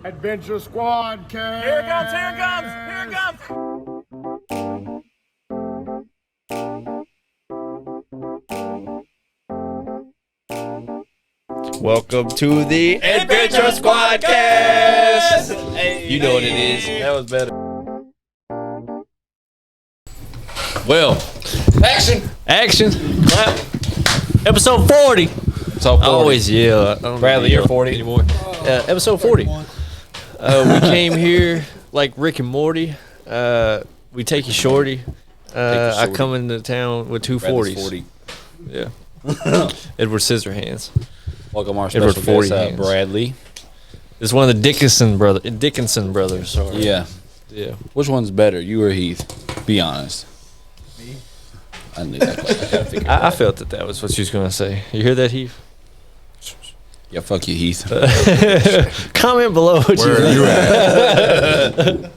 Adventure Squad cast. Here it comes, here it comes, here it comes. Welcome to the Adventure Squad cast. You know what it is. That was better. Well, action, clap. Episode 40. So I always yell. I don't Bradley, yell you're 40. anymore. Episode 40. We came here like Rick and Morty. We take you shorty. I come into town with two 40s. 40. Yeah. Edward Scissorhands. Welcome our Edward special 40 guest, hands. Bradley. It's one of the Dickinson brothers. Sorry. Yeah. Yeah. Which one's better, you or Heath? Be honest. Me. I knew that. I felt that was what she was going to say. You hear that, Heath? Yeah, fuck you, Heath. Comment below what Where are you at? Go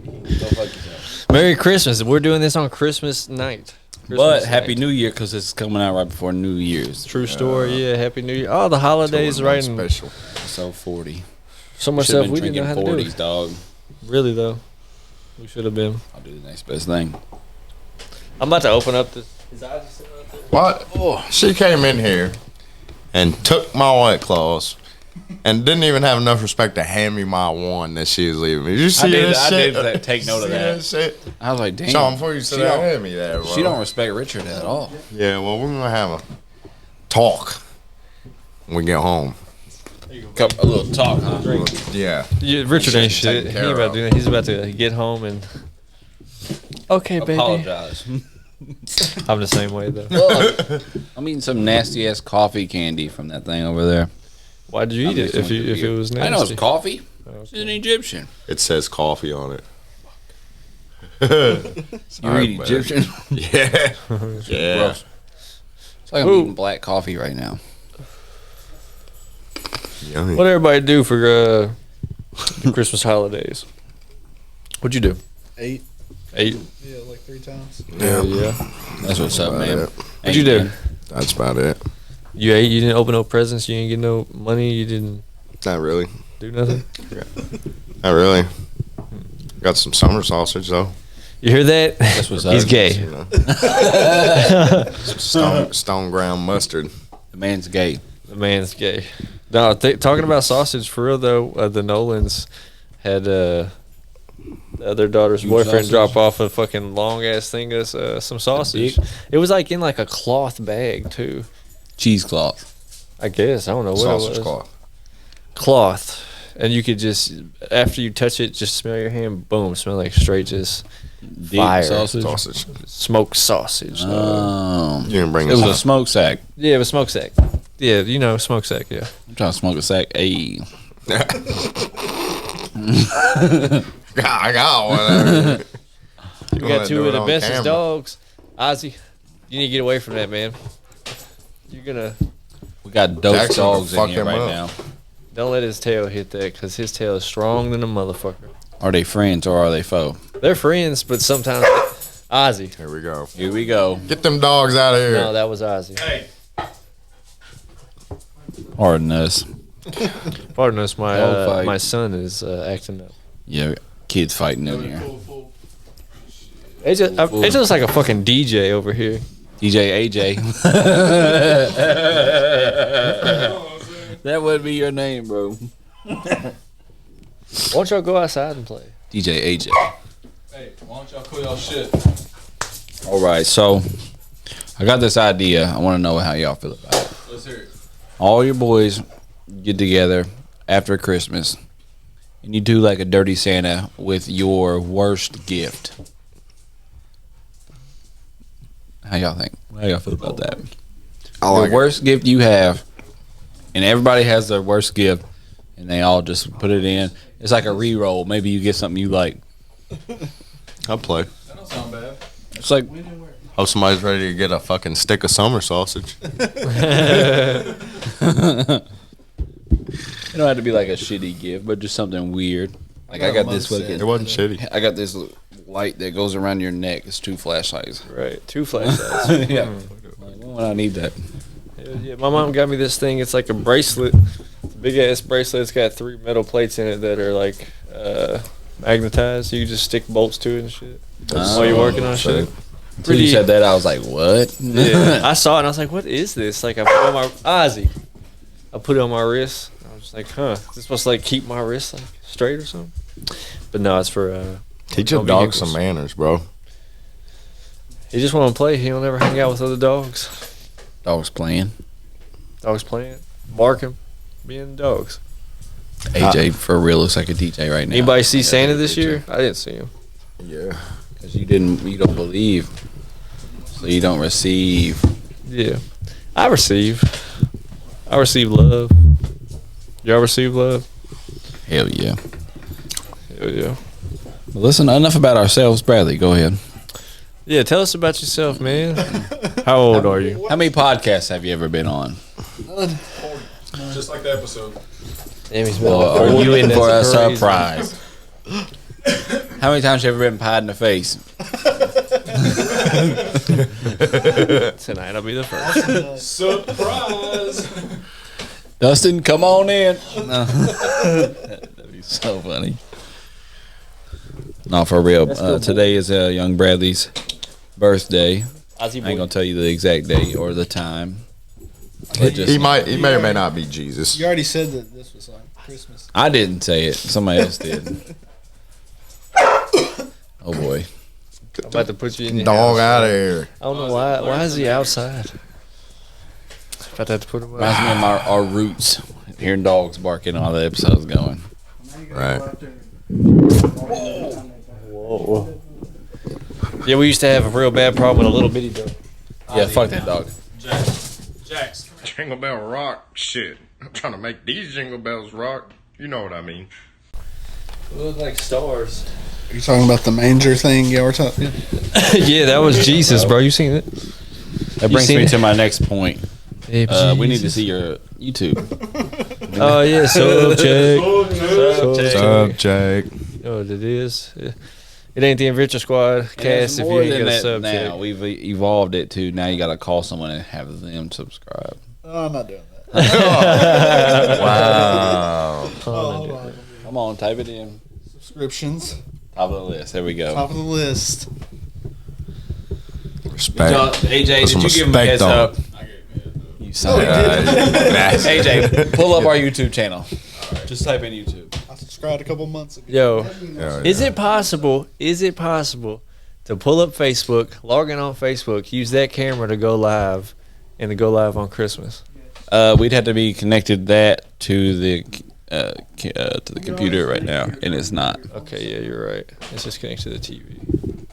fuck yourself. Merry Christmas. We're doing this on Christmas night. But Happy New Year, because it's coming out right before New Year's. True story. Yeah, Happy New Year. Oh, the holidays right in special. So 40. so much Should've stuff we been didn't know drinking how to 40s, do. dog. Really though, we should have been. I'll do the next best thing. I'm about to open up this. What? She came in here and took my White Claws and didn't even have enough respect to hand me my one that she was leaving. Did you see I shit? did take note of See that. shit? I was like, damn. Sean, before you she said that, don't- hand me that, bro. She don't respect Richard at all. Yeah, well, we're gonna have a talk when we get home. A little talk, huh? Yeah. Richard ain't Shit shit. taken He care ain't about of. to do that. He's about to get home and. Okay, baby. Apologize. I'm the same way though. I'm eating some nasty ass coffee candy from that thing over there. Why'd you eat it if it was nasty? I know it's coffee. It's an Egyptian. It says coffee on it. You eat man. Egyptian? Yeah. Yeah. Gross. It's like I'm Ooh. eating black coffee right now. Yummy. What everybody do for the Christmas holidays? What'd you do? Eight. Ate. Yeah, like 3 times. Yeah. Yeah. That's what's up, man. it. What'd you do? That's about it. You ate. You didn't open no presents. You didn't get no money. You didn't Not really. do nothing. Not really. Got some summer sausage though. You hear that? That's what's up. He's gay. You know. Some stone ground mustard. The man's gay. The man's gay. No, talking about sausage for real though. The Nolans had the other daughter's Huge boyfriend sausage? drop off a fucking long ass thing of some sausage. It was like in like a cloth bag too. Cheesecloth. I guess I don't know what it Sausage was. cloth. Cloth, and you could just after you touch it, just smell your hand. Boom, smell like straight just Deep Fire. sausage. Sausage. smoked sausage. You didn't bring It was this a up. smoke sack. Yeah, it was smoke sack. Yeah, you know smoke sack. Yeah. I'm trying to smoke a sack. Hey. I got one. We got two of the bestest dogs. Ozzy, you need to get away from that, man. You're gonna We got dose Jackson dogs in fuck here him right up. now. don't let his tail hit that because his tail is strong than a motherfucker. Are they friends or are they foe? They're friends, but sometimes Ozzy. Here we go. Here we go. Get them dogs out of here. No, that was Ozzy. Pardon us. Pardon us, Dog fight. my son is acting up. Yeah, kids fighting in here. It's just like a fucking DJ over here. DJ AJ. That would be your name, bro. Why don't y'all go outside and play? DJ AJ. Hey, why don't y'all cool y'all shit? All right, so I got this idea. I want to know how y'all feel about it. Let's hear it. All your boys get together after Christmas, and you do like a dirty Santa with your worst gift. How y'all think? How y'all feel about that? I like The worst gift you have, and everybody has their worst gift, and they all just put it in. It's like a re-roll. Maybe you get something you like. I'll play. That don't sound bad. It's like Hope somebody's ready to get a fucking stick of summer sausage. it don't have to be like a shitty gift, but just something weird. Like I got this fucking. It wasn't shitty. I got this light that goes around your neck. It's 2 flashlights. Right, 2 flashlights. Yeah. Like, when I need that. Yeah, my mom got me this thing. It's like a bracelet. Big ass bracelet. It's got 3 metal plates in it that are like magnetized. So you just stick bolts to it and shit while you're working on shit. Until you said that, I was like, what? Yeah, I saw it and I was like, what is this? Like I put it on my Ozzy. I put it on my wrist. I was like, huh? Is this supposed to like keep my wrist like straight or something? But no, it's for Teach your no dog vehicles. some manners, bro. He just want to play. He don't ever hang out with other dogs. Dogs playing. Dogs playing, barking, being dogs. AJ, for real, looks like a DJ right now. Anybody see Yeah, Santa this DJ. year? I didn't see him. Yeah. Because you don't believe, so you don't receive. Yeah, I receive love. Y'all receive love? Hell yeah. Hell yeah. Well, listen, enough about ourselves. Bradley, go ahead. Yeah, tell us about yourself, man. How old are you? How many podcasts have you ever been on? Just like the episode. Damn, he's Or are you in for a That's crazy. surprise? How many times have you ever been pied in the face? Tonight I'll be the first. Surprise! Dustin, come on in. No. That'd be so funny. No, for real. Today is young Bradley's birthday. I ain't gonna tell you the exact date or the time. But just, He may or may not be Jesus. You already said that this was like Christmas. I didn't say it. Somebody else did. Oh boy. I'm about to put you in your Dog house. out of here. I don't know why. Why is he outside? About to have to put him Reminds me up. of our roots. Hearing dogs barking, all the episodes going. Right. Whoa. Yeah, we used to have a real bad problem with a little bitty dog. Yeah, fuck that dog. Jax. Jingle bell rock. Shit. I'm trying to make these jingle bells rock. You know what I mean. They look like stars. Are you talking about the manger thing? Yeah, we're talking. Yeah, that was Jesus, bro. You seen it? That brings seen me it? to my next point. We need to see your YouTube. Oh yeah, subject. Subject. You know what it is? It ain't the Adventure Squad cast if you ain't got a subject. now. We've evolved it to now you got to call someone and have them subscribe. Oh, I'm not doing that. Wow. Oh, hold on. Come on, type it in. Subscriptions. Top of the list. There we go. Top of the list. Respect. AJ, Put some did you give him a respect heads on up? You son of a AJ, pull up our YouTube channel. Just type in YouTube. I subscribed a couple months ago. Yo, Yeah, is it possible? Is it possible to pull up Facebook, log in on Facebook, use that camera to go live, and to go live on Christmas? We'd have to be connected that to the computer right now, and it's not. Okay, yeah, you're right. It's just connected to the TV.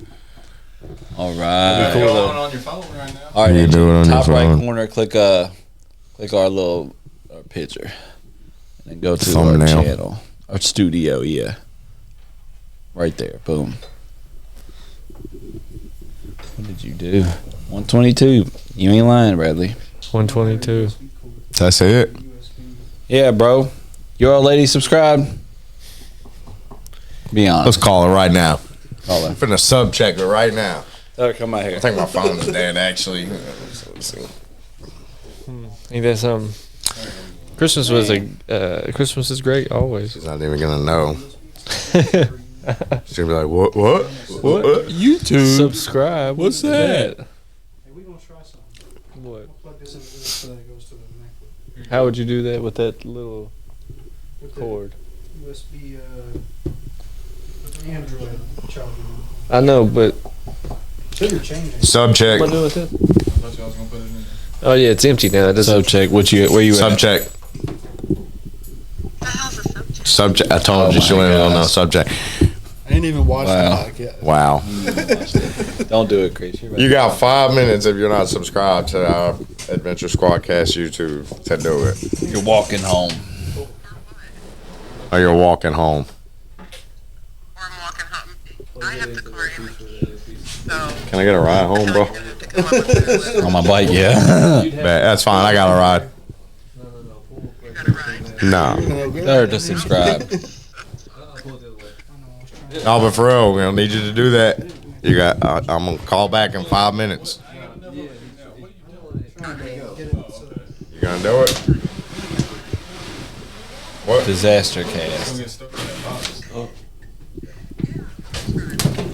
All right. Cool. Going on your phone right now. All right, You can do it on your top right phone. corner. Click our little picture, and then go to Thumbnail. our channel, our studio. Yeah, right there. Boom. What did you do? 122. You ain't lying, Bradley. 122. That's it. Yeah, bro. Your old lady subscribe. Be Let's honest. call her right now. Call her. I'm finna sub check her right now. Tell her come out here. I think my phone is dead, actually. Ain't that something? Christmas was Christmas is great always. She's not even gonna know. She's gonna be like, what? What? YouTube. Subscribe. What's that? Hey, we're going to try something. What? Plug this into this so that it goes to the MacBook. How would you do that with that little With the cord? USB, with the Android charger. I know, but So you're changing. Sub check. what do I do with it? I thought y'all was gonna put it in. Oh yeah, it's empty now. It doesn't. Sub check. Where you Sub at? check. Subject. I told Oh you she my wouldn't know gosh. subject. I ain't even watched Wow. it back yet. Wow. Don't do it, Chris. You're right. You got 5 minutes if you're not subscribed to our Adventure Squadcast YouTube to do it. You're walking home. Or you're walking home. Or I'm walking home. I have the car in the key. So Can I get a ride home, bro? I have to come up with a list. On my bike, yeah. That's fine. I got a ride. You got it right. No. Tell her to subscribe. No, but for real, we don't need you to do that. You got. I'm gonna call back in 5 minutes. You gonna do it? What? Disaster I'm cast. gonna get stuck in that box.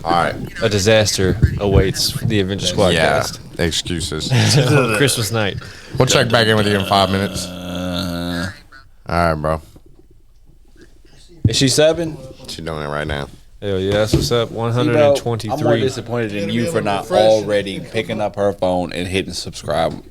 All right. A disaster awaits the Avenger Squad Yeah. cast. Excuses. On Christmas night. We'll check back in with you in 5 minutes. Uh, All right, bro. is she subbing? She's doing it right now. Hell yeah, that's what's up. I'm more 123. disappointed in It'll you be for able to not refresh it. already picking up her phone and hitting subscribe.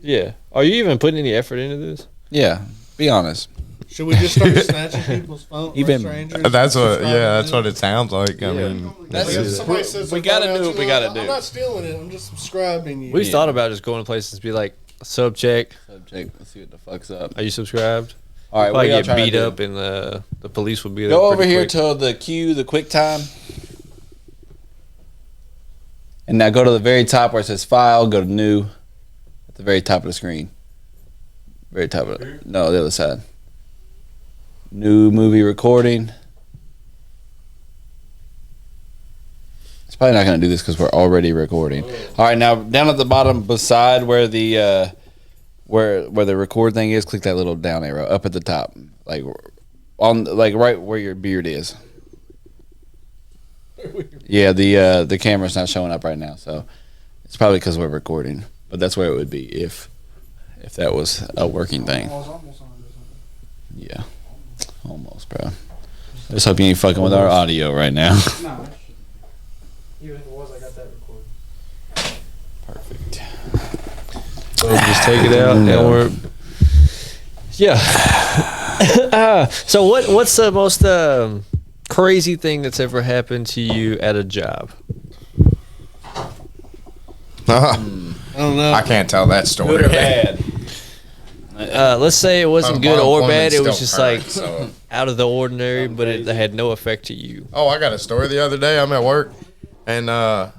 Yeah. Are you even putting any effort into this? Yeah, be honest. Should we just start snatching people's phones? Even- That's what. Yeah, that's what it sounds like. I mean, That's If somebody says we something gotta about do you, what we gotta I'm do. not stealing it. I'm just subscribing you. We thought about just going to places and be like, sub check. Subject. Let's see what the fuck's up. Are you subscribed? All right, what Probably y'all get trying to beat do? up and the police would be there. Go over pretty here quick. to the queue, the quick time. And now go to the very top where it says file, go to new. At the very top of the screen. Very top of it. No, the other side. New movie recording. It's probably not going to do this because we're already recording. All right, now down at the bottom beside where the where the record thing is, click that little down arrow up at the top, like on like right where your beard is. Yeah, the camera's not showing up right now, so it's probably because we're recording. But that's where it would be if that was a working thing. I was almost on this Yeah, almost, bro. Let's hope you ain't fucking with our audio right now. one. No, it shouldn't. Even if it was, I got that recorded. Perfect. So just take it out and we're. Yeah. So what's the most crazy thing that's ever happened to you at a job? I don't know. I can't tell that story. Good or bad? Let's say it wasn't good or bad. It was just like So. out of the ordinary, but it had no effect to you. Oh, I got a story the other day. I'm at work, and I'm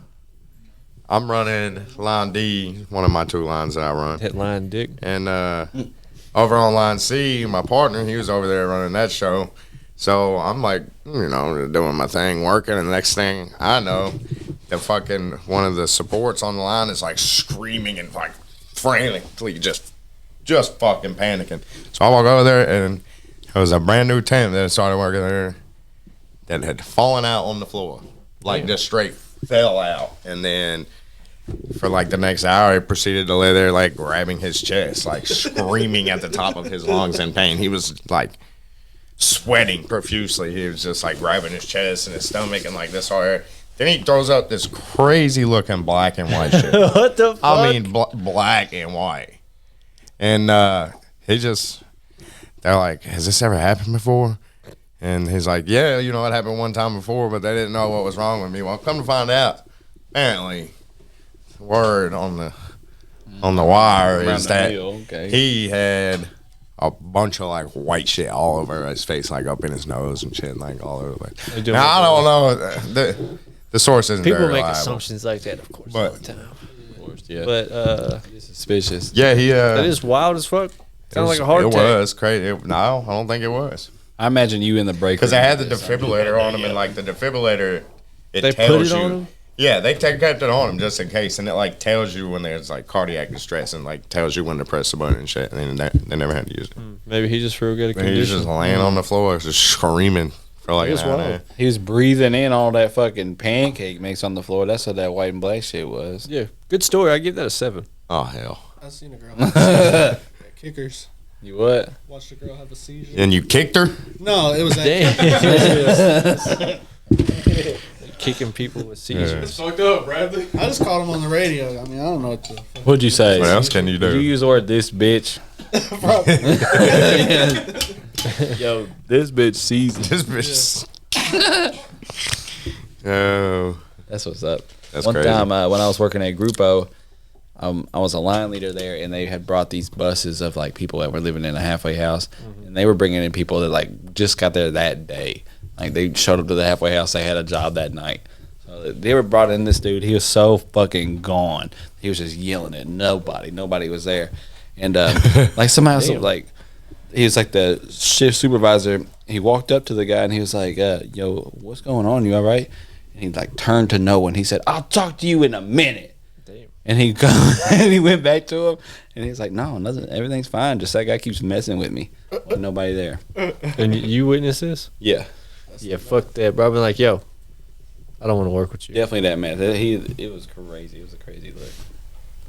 running line D, one of my two lines that I run. Hit line dick. And over on line C, my partner, he was over there running that show. So I'm like, doing my thing, working, and the next thing I know, the fucking one of the supports on the line is like screaming and like frantically just fucking panicking. So I walk over there, and it was a brand new temp that started working there that had fallen out on the floor, like just straight fell out, and then for like the next hour, he proceeded to lay there like grabbing his chest, like screaming at the top of his lungs in pain. He was like sweating profusely. He was just like grabbing his chest and his stomach and like this hard. Then he throws up this crazy looking black and white shit. What the fuck? I mean, black and white. And they're like, has this ever happened before? And he's like, yeah, it happened one time before, but they didn't know what was wrong with me. Well, come to find out, apparently, word on the wire Around is the that wheel, okay. he had a bunch of like white shit all over his face, like up in his nose and shit, like all over the place. doing Now, I it don't know. The source isn't People very make reliable. assumptions like that, of course, But- all the time. Yeah. But Suspicious. Yeah, he. that is wild as fuck. Sounds like a heart It attack. was crazy. No, I don't think it was. I imagine you in the break Because they room had the with this. defibrillator on him, and like the defibrillator, it They put tells it you. on him? Yeah, they kept it on him just in case, and it like tells you when there's like cardiac distress, and like tells you when to press the button and shit. And they never had to use it. Maybe he just forgot a But he was condition. just laying on the floor, just screaming for like It was an hour. wild. He was breathing in all that fucking pancake mix on the floor. That's what that white and black shit was. Yeah, good story. I give that a 7. Oh hell! I seen a girl. At Kickers. You what? Watched a girl have a seizure. And you kicked her? No, it was at Damn. Kicking people with seizures. It's fucked up, Bradley. I just caught him on the radio. I mean, I don't know what to. What'd you say? What else can you Did do? you use the word this bitch? Yo, this bitch sees it. This bitch. Oh, That's what's up. that's One crazy. time when I was working at Grupo, I was a line leader there, and they had brought these buses of like people that were living in a halfway house, and they were bringing in people that like just got there that day. Like they showed up to the halfway house, they had a job that night. So they were brought in this dude. He was so fucking gone. He was just yelling at nobody. Nobody was there, and like somehow like he was like the shift supervisor. He walked up to the guy and he was like, "Yo, what's going on? You all right?" And he like turned to no one. He said, "I'll talk to you in a minute." Damn. And he come, and he went back to him, and he's like, "No, nothing. Everything's fine. Just that guy keeps messing with me. Wasn't nobody there." And you witnessed this? Yeah, Yeah, fuck that, bro. I've been like, yo, I don't want to work with you. definitely that man. It was crazy. It was a crazy look.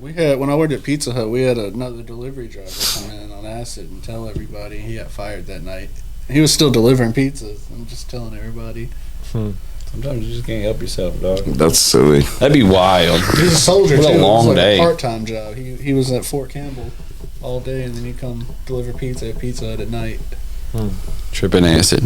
We had when I worked at Pizza Hut, we had another delivery driver come in on acid and tell everybody he got fired that night. He was still delivering pizzas and just telling everybody. Sometimes you just can't help yourself, dog. That's silly. That'd be wild. He's a soldier What a too. long it was like day. a part-time job. He was at Fort Campbell all day, and then he'd come deliver pizza at Pizza Hut at night. Tripping acid.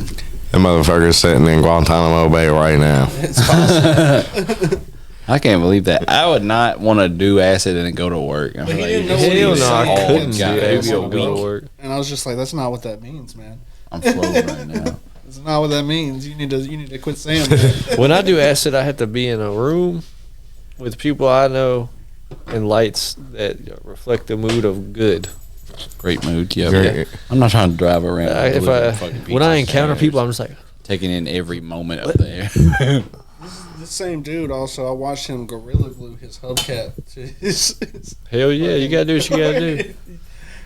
That motherfucker's sitting in Guantanamo Bay right now. It's possible. I can't believe that. I would not want to do acid and then go to work. I But feel he like didn't you know just- what he Hell was no, I saying. couldn't Oh, do God, that. it'd be a Go to week. work. And I was just like, that's not what that means, man. I'm floating right now. That's not what that means. You need to quit saying that. When I do acid, I have to be in a room with people I know and lights that reflect the mood of good. Great mood. Yeah. Great. I'm not trying to drive around. delivering fucking When I pizza encounter sandwich. people, I'm just like, taking in every moment up there. This same dude also, I watched him gorilla glue his hubcap to his hell yeah, you gotta do what you gotta do.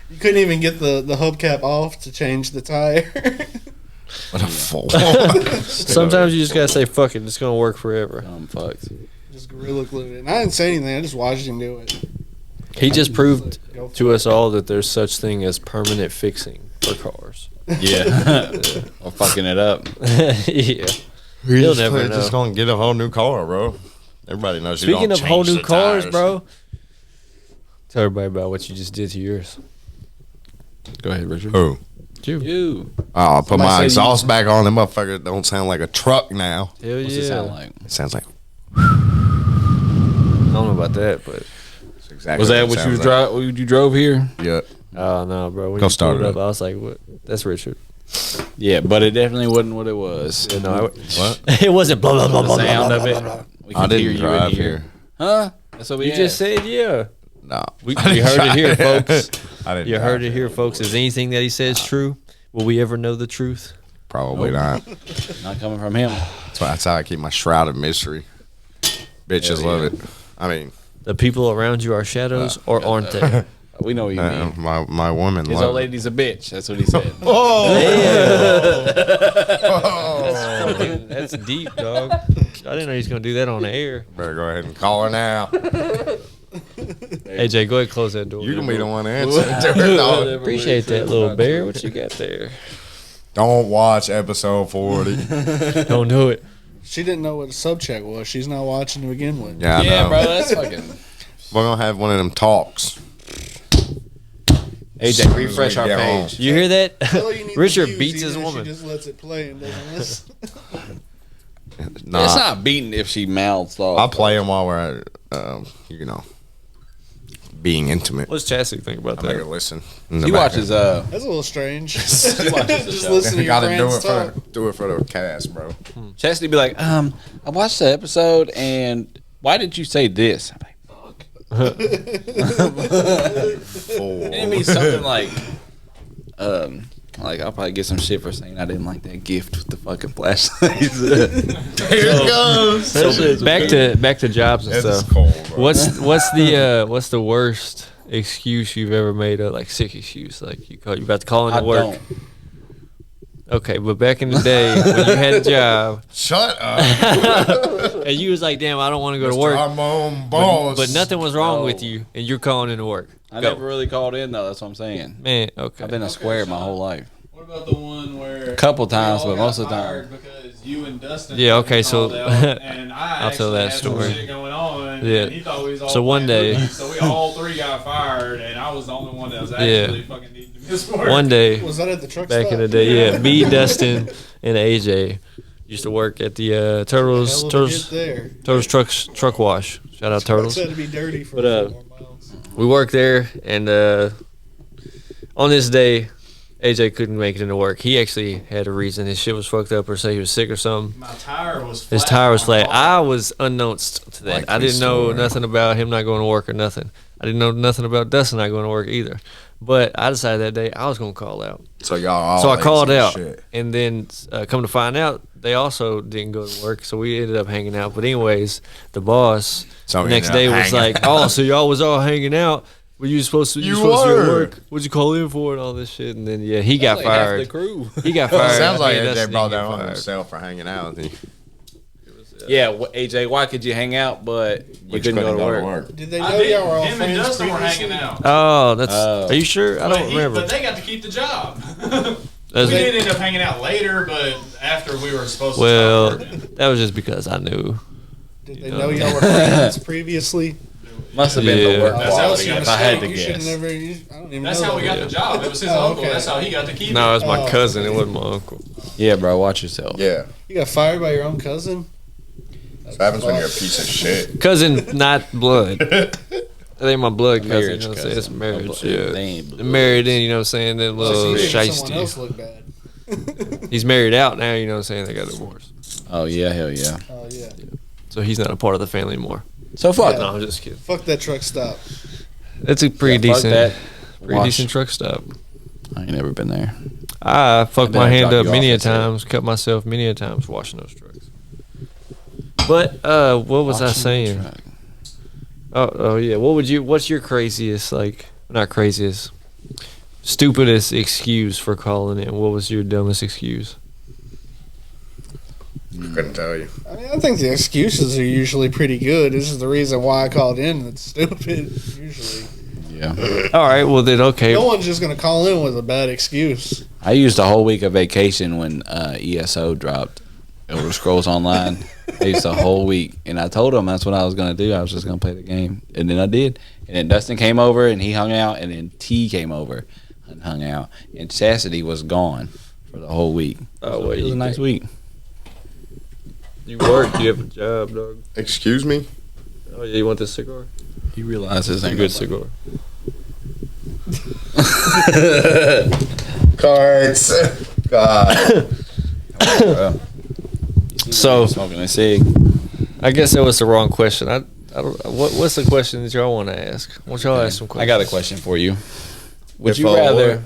You couldn't even get the hubcap off to change the tire. What a fool. Sometimes you just gotta say, fuck it, it's gonna work forever. I'm fucked. Just gorilla glued it. And I didn't say anything. I just watched him do it. He just proved Go for to it. us all that there's such thing as permanent fixing for cars. Yeah. Or fucking it up. Yeah. You're You'll just, never know. just gonna get a whole new car, bro. Everybody knows you Speaking don't of whole change new the cars, tires. bro, tell everybody about what you just did to yours. Go ahead, Richard. Who? You. Oh, I put Somebody my say exhaust back on. That motherfucker don't sound like a truck now. Hell What's yeah. it sound like? It sounds like. I don't know about that, but That's exactly Was that it what you sounds was like. what you drove here? Yeah. oh no, bro. When Go you start pulled it up, up. I was like, what? That's Richard. Yeah, but it definitely wasn't what it was. Yeah, no, What? it wasn't blah blah blah The blah blah. sound blah, of blah, it. blah. We I could hear didn't you in drive here. Huh? That's what we You just said yeah. No. We heard it here, folks. I didn't. You drive heard it here, folks. Is anything that he says true? Will we ever know the truth? Probably not. Not coming from him. That's how I keep my shroud of mystery. Bitches Hell love it. I mean, The people around you are shadows, or aren't they? We know what you mean. my woman. His love old it. lady's a bitch. That's what he said. Dude, that's deep, dog. I didn't know he was gonna do that on the air. Better go ahead and call her now. AJ, go ahead and close that door. You can be the one to answer. No, Appreciate that, little bear. What you got there? don't watch episode 40. Don't do it. She didn't know what a sub check was. She's not watching to begin with. Yeah, I Yeah, know. bro, that's fucking. We're gonna have one of them talks. AJ, refresh our Yeah, page. You hear that? Tell her you need Richard the views, beats his even if woman. She just lets it play and doesn't listen. Nah, It's not beating if she mouths off. I'll play them while we're, being intimate. What's Chastity think about I make her that? listen. He watches That's a little strange. Just listen to your Gotta do it friends talk. do it for the cast, bro. Chastity be like, I watched the episode and why did you say this? I'm like, fuck. And it means something like I'll probably get some shit for saying I didn't like that gift with the fucking flashlights. Here it goes. So, back to jobs and That's stuff. cold, bro. What's the worst excuse you've ever made? A like sick excuse, like you about to call I into work. don't. Okay, but back in the day when you had a job Shut up. and you was like, "Damn, I don't want to go to Mr. work," I'm my own boss. but nothing was wrong No. with you, and you're calling into work. I Go. never really called in though. That's what I'm saying. Man, okay. I've been a square my whole life. What about the one where A couple we times, all but got most of the time. fired because you and Dustin Yeah, okay, so- called out, and I I'll tell that actually had some story. shit going on, Yeah. and he thought we was all So one playing day- hooky, so we all three got fired, and I was the only one that was actually fucking needing to miss work. One day, Was that at the truck back stop? in the day, yeah, me, Dustin, and AJ used to work at the Turtles Hell of a Turtles hit there. Turtles truck wash. Shout out Turtles. Said to be dirty for But, 4 more miles. We worked there, and on this day, AJ couldn't make it into work. He actually had a reason. His shit was fucked up, or say he was sick or something. My tire was flat. His tire was on flat. my I was unknowns to that. Like I didn't know story. nothing about him not going to work or nothing. I didn't know nothing about Dustin not going to work either. But I decided that day I was going to call out. So y'all all So I called lazy as out, shit. and then come to find out, they also didn't go to work, so we ended up hanging out. But anyways, the boss So the we next ended day up was hanging like, "Oh, so y'all was all hanging out? Were you supposed to? You supposed to be at were. work? What'd you call in for and all this shit?" And then he got Like half the fired. crew. He got fired. Sounds like Me and AJ Dustin brought didn't that get on fired. himself for hanging out. He Yeah, AJ, why could you hang out, but you couldn't go to work? Did they I know did. y'all were all Him and friends Dustin were previously? hanging out. Oh, that's. Oh. Are you sure? I don't remember. But they got to keep the job. That's- We did end up hanging out later, but after we were supposed to well, stop working. that was just because I knew. Did they know y'all were friends previously? Must have been Yeah. the work That's how quality, we got if I had to You should've guess. never. I don't even That's know how we that. got the job. It was his Oh, uncle. okay. That's how he got to keep No, it it. was my Oh. cousin. It wasn't my uncle. Yeah, bro, watch yourself. yeah. You got fired by your own cousin? What happens when you're a piece of shit? Cousin, not blood. That ain't my blood cousin. Marriage You know what I'm saying? It's cousin. marriage. They Yeah. ain't They're blood. married in, you know what I'm saying? That So little you making someone else shiesty. look bad. He's married out now, you know what I'm saying? They got divorced. Oh, yeah, hell yeah. Oh yeah. So he's not a part of the family anymore. So fuck. Yeah. No, I'm just kidding. Fuck that truck stop. It's a pretty Yeah, fuck decent, that. pretty Wash. decent truck stop. I ain't never been there. I fucked then my I hand drop up you many a off, that's it. times, cut myself many a times washing those trucks. But what was I saying? Oh yeah. What's your craziest, like, not craziest, stupidest excuse for calling in? What was your dumbest excuse? Couldn't tell you. I mean, I think the excuses are usually pretty good. This is the reason why I called in. It's stupid, usually. Yeah. All right, well then, okay. No one's just going to call in with a bad excuse. I used a whole week of vacation when ESO dropped. Elder Scrolls Online. I used a whole week, and I told him that's what I was gonna do. I was just gonna play the game, and then I did. And then Dustin came over, and he hung out, and then T came over and hung out, and Chastity was gone for the whole week. Oh, well, It was you a nice week. You work. You have a job, dog. Excuse me? Oh yeah, you want this cigar? He realizes It's a ain't good nobody- cigar. Cards. God. Bro. So Smoking a cig. I guess that was the wrong question. I don't. What's the question that y'all want to ask? Why don't y'all ask some I questions? got a question for you. Would If you I rather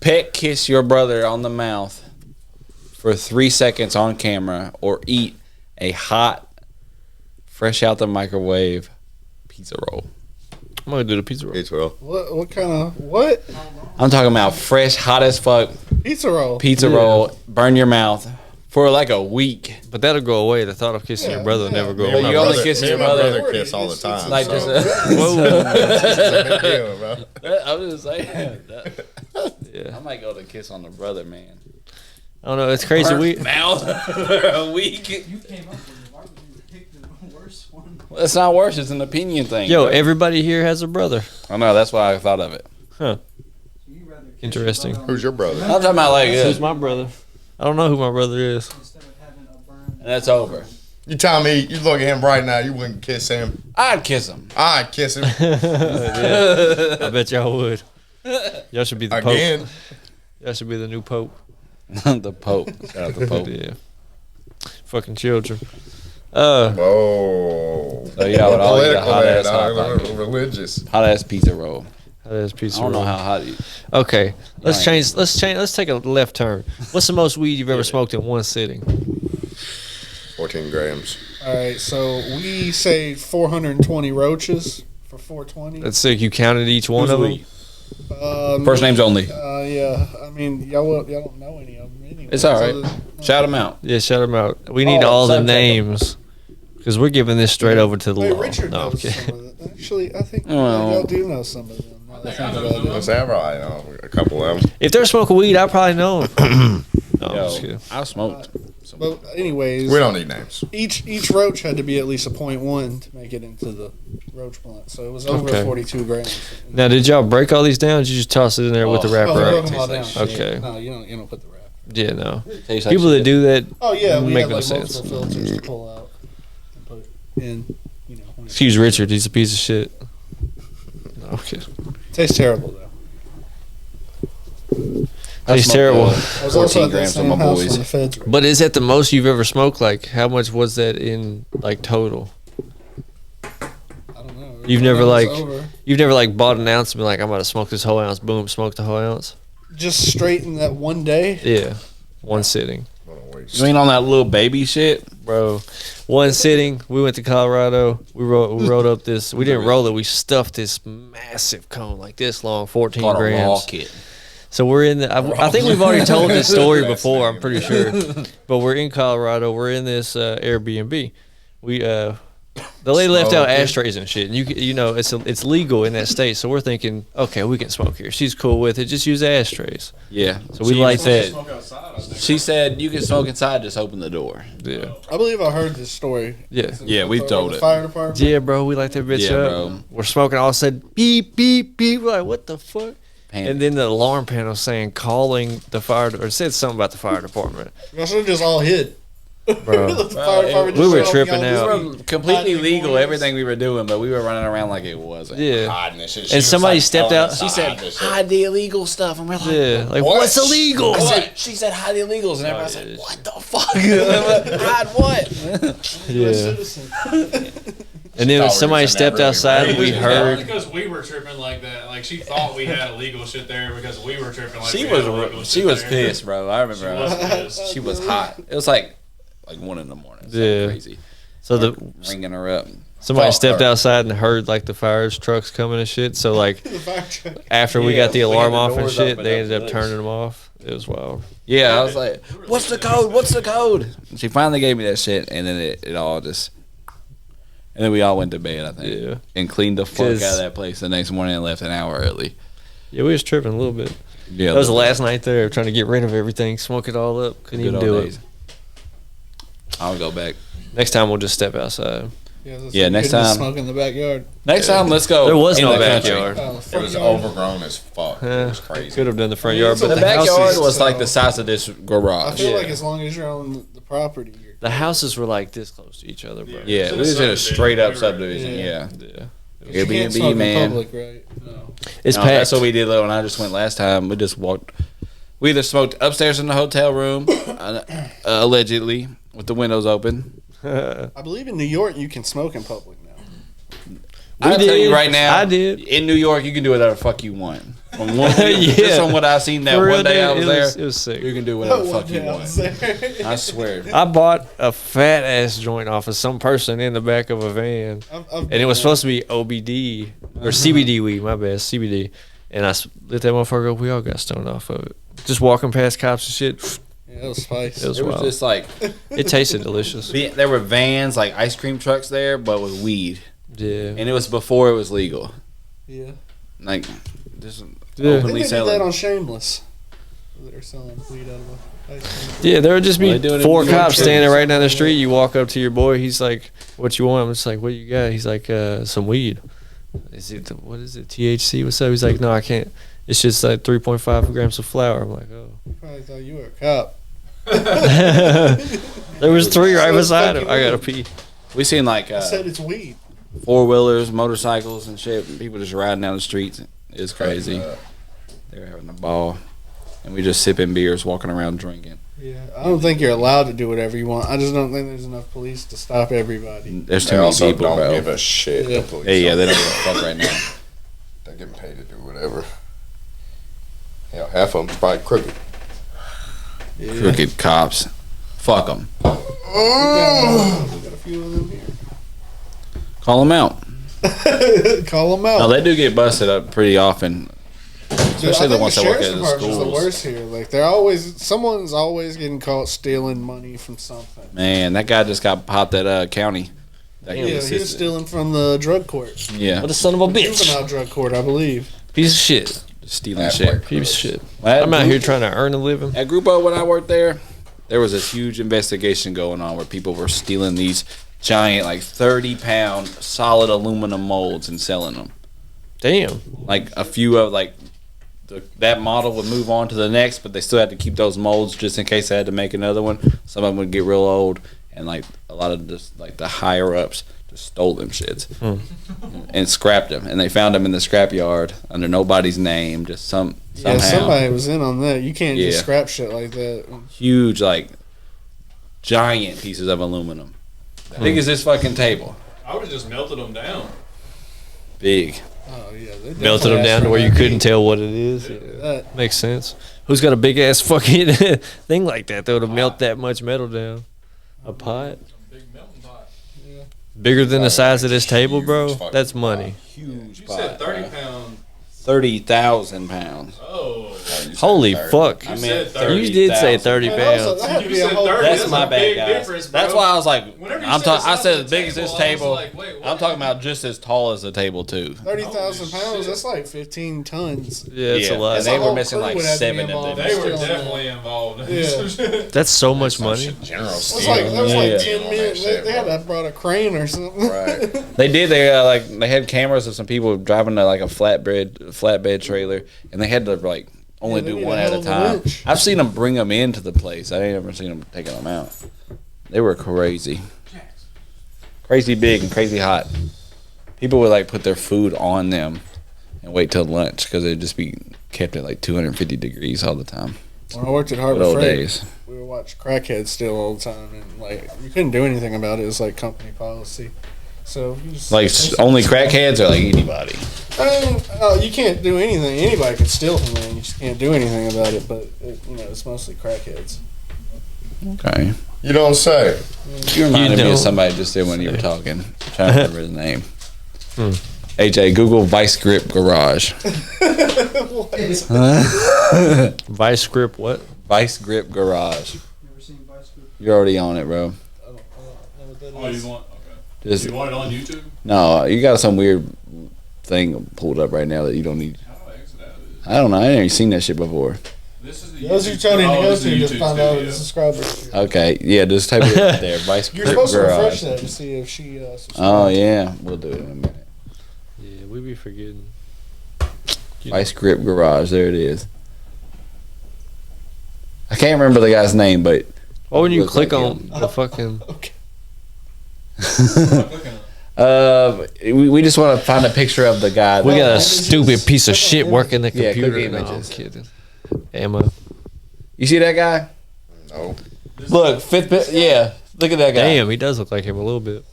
pet kiss your brother on the mouth for 3 seconds on camera, or eat a hot, fresh out the microwave pizza roll? I'm gonna do the pizza roll. Pizza roll. What kind of what I'm talking about fresh, hot as fuck pizza roll? pizza Yeah. roll, burn your mouth for like a week. But that'll go away. The thought of kissing your brother will Yeah. never go But But away. you only kissing your my brother. brother kiss all the time. Like so. just It's a big deal, bro. I'm just saying. Yeah. I might go to kiss on the brother, man. I don't know. It's crazy. We mouth for a week. You came up with it. Why would you pick the worst one? Well, it's not worse. It's an opinion thing. yo, bro. everybody here has a brother. I know. That's why I thought of it. You rather kiss Interesting. your brother on Who's your brother? I'm talking about like Who's this, my brother? I don't know who my brother is. instead of having a burn. and that's over. You tell me, you look at him right now, you wouldn't kiss him. I'd kiss him. I'd kiss him I bet y'all would. Y'all should be the pope. again. Y'all should be the new pope. The Pope. Shout out the Pope. Yeah. Fucking children. Oh. So yeah, I would always get a hot ass hot Political, pocket. religious. Hot ass pizza roll. That is pizza I don't know roll. how hot. You, Okay, let's Right. change. Let's take a left turn. What's the most weed you've ever smoked in one sitting? 14 grams. All right, so we saved 420 roaches for 420. That's sick. You counted each one of them. First names only. Yeah, I mean, y'all don't know any of them anyway. It's all right. So Shout them out. Yeah, shout them out. We need Oh, all the subject 'em. names because we're giving this straight over to the Wait, law. Richard No, I'm knows kidding. some of them. Actually, I think Well- y'all do know some of them. Now that I think about it. Let's have a couple of them. If they're smoking weed, I probably know 'em. No, I'm just Yo, kidding. I smoked. But anyways, We don't need names. each roach had to be at least a 0.1 to make it into the roach blunt. So it was over Okay. 42 grams. Now, did y'all break all these down? Or did you just toss it in there with the Oh. wrapper? Oh, we up? broke them all down. Okay. No, you don't put the wrap. Yeah, no. Tastes like People that shit. do that, Oh yeah, we Make had no like sense. multiple filters to pull out and put in. You know, when it excuse Richard, he's a piece of shit. No, okay. tastes terrible though. I Tastes smoked, terrible. I was also 14 at that grams same with my house boys. when the feds were. But is that the most you've ever smoked? Like, how much was that in, like, total? I don't know. You've never, It was like- over. You've never like bought an ounce and been like, I'm about to smoke this whole ounce. Boom, smoke the whole ounce. Just straight in that one day. Yeah, one sitting, You ain't on that little baby shit. bro. One sitting. We went to Colorado. We rolled up this. We didn't roll it. We stuffed this massive cone like this long, 14 Called a raw grams. kit. So we're in the. I think we've already told this story before. I'm pretty sure. But we're in Colorado. We're in this Airbnb. We the lady left out ashtrays and shit. And you know it's legal in that state. So we're thinking, okay, we can smoke here. She's cool with it. Just use ashtrays. Yeah. So we like that. Smoke outside, I think. She said you can smoke inside, just open the door. Yeah. I believe I heard this story. Yeah. Yeah, we've told The it. fire department. Yeah, bro. We light that bitch Yeah, up. bro. We're smoking. All of a sudden, beep, beep, beep. We're like, what the fuck? Panic. And then the alarm panel saying calling the fire or said something about the fire department. Y'all should have just all hid. Bro. The fire department we just were showed up, tripping y'all out. just We were completely hiding legal, corners. everything we were doing, but we were running around like it wasn't. Yeah. Hiding this shit. And somebody stepped out. She said, hide the illegal stuff. And we're like, Yeah. Like, What? what's illegal? I said, she said, hide the illegals. And everybody's yeah. like, what the fuck? Hide what? Yeah. Citizen. And then Thought we somebody was in stepped that outside and we Yeah, heard. because we were tripping like that. Like she thought we had illegal shit there because we were tripping like She we had illegal was shit there. pissed, bro. I She remember was pissed. she was hot. It was like 1 in the morning. Something Yeah. crazy. So Ringing her up. somebody Fuck stepped her. outside and heard like the fire trucks coming and shit. So like The fire truck. after we Yeah, got the we had alarm the off and doors shit, open they up ended up to turning this. them off. It was wild. Yeah, I was like, what's the code? What's the code? And she finally gave me that shit, and then it all just. And then we all went to bed, I think. Yeah. And cleaned the fuck 'Cause- out of that place the next morning and left an hour early. Yeah, we was tripping a little bit. Yeah, That was the last night there, trying to get rid of everything, smoke it all up. Couldn't good even old do days. it. I'll go back. Next time we'll just step outside. Yeah, next time- Smoke in the backyard. Next time, let's go. There was in no the country. backyard. Oh, It front was yard. overgrown as fuck. Yeah. It was crazy. Could have done the front Yeah, yard, so but The the house backyard is, was like so- the size of this I garage. feel Yeah. like as long as you're on the property, you're the houses were like this close to each other, bro. Yeah, we was in a straight up subdivision. Yeah. Yeah. Yeah. you can't Airbnb, smoke in man. public, right? No. It's No, packed. that's what we did when I just went last time. We just walked. We either smoked upstairs in the hotel room, allegedly, with the windows open. I believe in New York you can smoke in public now. I'll tell you did. right now. I did. In New York, you can do whatever the fuck you want. From one, Yeah. Just from what I seen that For real, one day I dude, was there, It was sick. you can do whatever the One fuck you day I want. was there. I swear. I bought a fat ass joint off of some person in the back of a van, I've and it was supposed to be OBD or CBD weed. My bad, CBD. And I lit that motherfucker up. We all got stoned off of it. Just walking past cops and shit. Yeah, it was spicy. It was It was wild. just like It tasted delicious. there were vans, like ice cream trucks there, but with weed, Yeah. and it was before it was legal. Yeah. Like just Yeah. I openly think they did selling. that on Shameless. They're selling weed out of a ice cream. Yeah, there would just Well, be they do it in four New York cops too. standing right down the street. You walk up to your boy. He's like, "What you want?" I'm just like, "What you got?" He's like, "Some weed." Is it what is it? THC? What's up? He's like, "No, I can't. It's just like 3.5 grams of flour." I'm like, "Oh." You probably thought you were a cop. There was three right So beside him. fucking I gotta weed. pee. We seen like I said it's weed. 4-wheelers, motorcycles, and shit. And people just riding down the streets. It's crazy. They were having a ball, and we just sipping beers, walking around drinking. Yeah. I don't think you're allowed to do whatever you want. I just don't think there's enough police to stop everybody. There's They too many also people, don't bro. give a shit. Yeah. The police Hey, yeah, don't. they don't give a fuck right now. They're getting paid to do whatever. Hell, half of them's probably crooked. Yeah. Crooked cops. Fuck them. We got a few of them here. Call them out. Call them out. No, they do get busted up pretty often. Especially the ones that work at the Is the schools. worst here. Like someone's always getting caught stealing money from something. Man, that guy just got popped at county. That Yeah, he was stealing from the drug court, Yeah, What a son of a bitch! juvenile drug court, I believe. Piece of shit. just stealing Halfway shit. Piece of shit. At I'm out Group- here trying to earn a living. At Grupo, when I worked there was a huge investigation going on where people were stealing these giant, like 30-pound solid aluminum molds and selling them. Damn. Like a few of that model would move on to the next, but they still had to keep those molds just in case they had to make another one. Some of them would get real old, and like a lot of just like the higher ups just stole them shits and scrapped them, and they found them in the scrap yard under nobody's name, just somehow. Yeah, somebody was in on that. You can't Yeah. just scrap shit like that. Huge, like giant pieces of aluminum, big as this fucking table, I would have just melted them down. big. Oh yeah, they Melted them definitely down asked to where for you that couldn't meat. tell what it is. Yeah. That- Makes sense. Who's got a big ass fucking thing like that though to melt that much metal down? A pot? Big melting pot. Bigger than the size of this table, bro? That's money. Huge You said 30 pounds. 30,000 pounds. Oh. Holy fuck. I You mean, said 30. You did say 30 Man, that was pounds. that had to You be a said whole. 30. That's That's my a big bad, guys. difference, bro. That's why I was like, Whenever you I'm said talking. I the said size as of big the as this table, I was table. like, wait, what? I'm talking about just as tall as the table too. 30,000 Holy pounds. shit. That's like 15 tons. Yeah, it's a lot. And they a were whole missing crew like would have to be 7 of involved. them. They were Still, definitely involved. Yeah. That's so much money. General It was Steel. like that was like Yeah. 10 minutes. They had to have brought a crane or something. Right. They did. They had cameras of some people driving like a flatbed trailer, and they had to like only Yeah, they do need one a at hell a of a time. winch. I've seen them bring them into the place. I ain't ever seen them taking them out. They were crazy, crazy big and crazy hot. People would like put their food on them and wait till lunch because it'd just be kept at like 250 degrees all the time. When I worked at Good Harbor old Freight, days. we would watch crackheads steal all the time, and like you couldn't do anything about it. It was like company policy. So you just Like only crackheads or like anybody. you can't do anything. Anybody could steal from there. You just can't do anything about it. But it's mostly crackheads. Okay. You don't say. You reminded me don't of somebody just then when you were talking. I'm trying to remember his name. Hmm. AJ, Google Vice Grip Garage. Vice grip, what? Vice Grip Garage. Never seen bicycle. You're already on it, bro. I don't know what that Oh, is. you want? Okay. Just You want it on YouTube? no, you got some weird thing pulled up right now that you don't need. How do I exit out of this? I don't know. I ain't even seen that shit before. This is the Those are YouTube- Tony oh, to go this is to the just YouTube find out studio. the subscribers. Okay, yeah, just type it in there. Vice You're Grip supposed to refresh Garage. that to see if she subscribed. Oh yeah, we'll do it in a minute. Yeah, we be forgetting. Vice Grip Garage. There it is. I can't remember the guy's name, but Oh, when you Look click like on him. the fucking. Okay. I'm clicking on it. we just want to find a picture of the guy. We that- got a images. stupid piece of shit working the Yeah, click computer. No, I'm images. kidding. Ammo. You see that guy? No. Look, yeah. Look at that guy. Damn, he does look like him a little bit.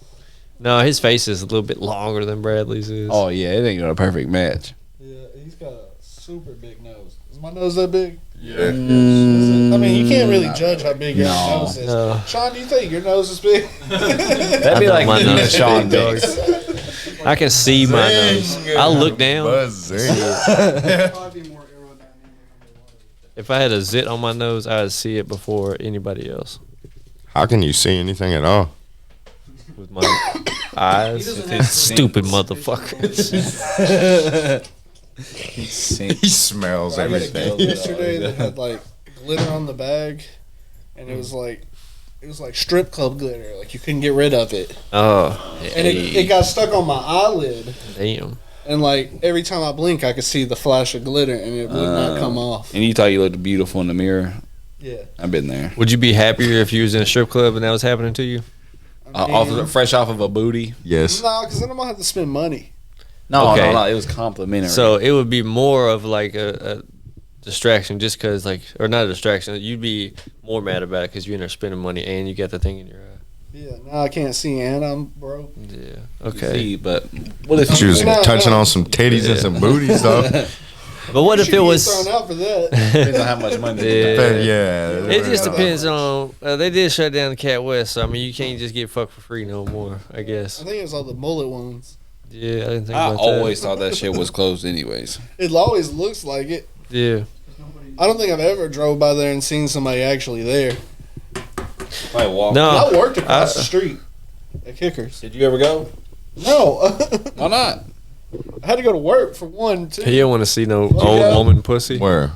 No, his face is a little bit longer than Bradley's is. Oh yeah, it ain't got a perfect match. Yeah, he's got a super big nose. Is my nose that big? Yeah. I mean, you can't really judge how big your No. nose is. No. Sean, do you think your nose is big? That'd be know like my me nose and is Sean big, dog. Biggs. I can see my nose. I'll look down. Buzzing. Probably be more aerodynamic. If I had a zit on my nose, I would see it before anybody else. How can you see anything at all? With my eyes. doesn't With have his to- stupid motherfuckers. He smells I read a everything. game yesterday that had like glitter on the bag, and it was like strip club glitter. Like you couldn't get rid of it, Oh, and it got stuck on my eyelid. damn. And like every time I blink, I could see the flash of glitter, and it would not come off. And you thought you looked beautiful in the mirror. Yeah, I've been there. Would you be happier if you was in a strip club and that was happening to you? Fresh off of a booty. Yes. no, because then I'm gonna have to spend money. No, Okay. no, it was complimentary. So it would be more of like a distraction just because, like, or not a distraction. You'd be more mad about it because you're in there spending money and you got the thing in your eye. Yeah, now I can't see, and I'm broke. Yeah. You Okay. see, but what if She was No, touching no. on some titties and some booties, though. But what if Should it get was? thrown out for that? depends on how much money? Yeah. But yeah. It just depends on. They did shut down the Cat West, so I mean, you can't just get fucked for free no more. I guess. I think it was all the mullet ones. Yeah, I didn't think I about always thought that shit was closed, anyways. It always looks like it. that. Yeah. I don't think I've ever drove by there and seen somebody actually there. Probably walk. No. I worked across I- the street at Kickers. Did you ever go? No, Why not? I had to go to work for one too. You don't want to see no Well, old yeah. woman pussy. Where?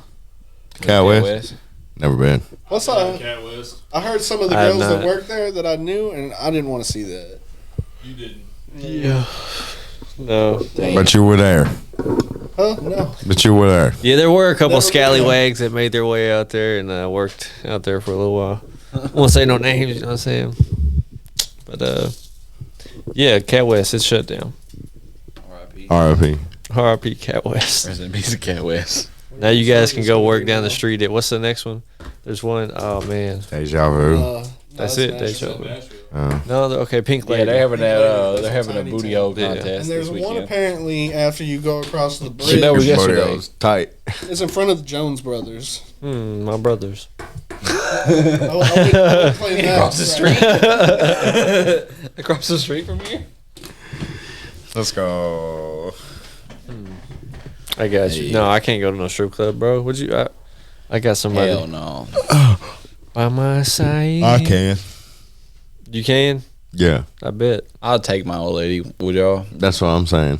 Cat West? Never been. What's up? Cat West. I heard some of the I have girls that not. worked there that I knew, and I didn't want to see that. You didn't. Yeah. No. But you were there. Huh? No. But you were there. Yeah, there were a couple Never scallywags that made their way out there and worked out there for a little while. I won't say no names, you know what I'm saying? But, yeah, Cat West, it's shut down. R.I.P. R.I.P. RIP Cat West. Rest in peace of Cat West. Now you guys can go work down the street at, what's the next one? There's one, oh man. Deja vu. No, That's it's it, Nashville. Deja Vu. Nashville. No, okay, Pink Lady. Yeah, they're having that. There's They're a having a tiny booty town. hole Yeah. contest And there's this one weekend. apparently after you go across the bridge. That was His yesterday. was tight. It's in front of the Jones Brothers. My brothers. I wouldn't claim that. Across the street. Across the street from here. Let's go. I got you. No, I can't go to no strip club, bro. Would you? I got somebody Hell no. by my side. I can. You can? Yeah, I bet. I'll take my old lady. Would y'all? that's what I'm saying.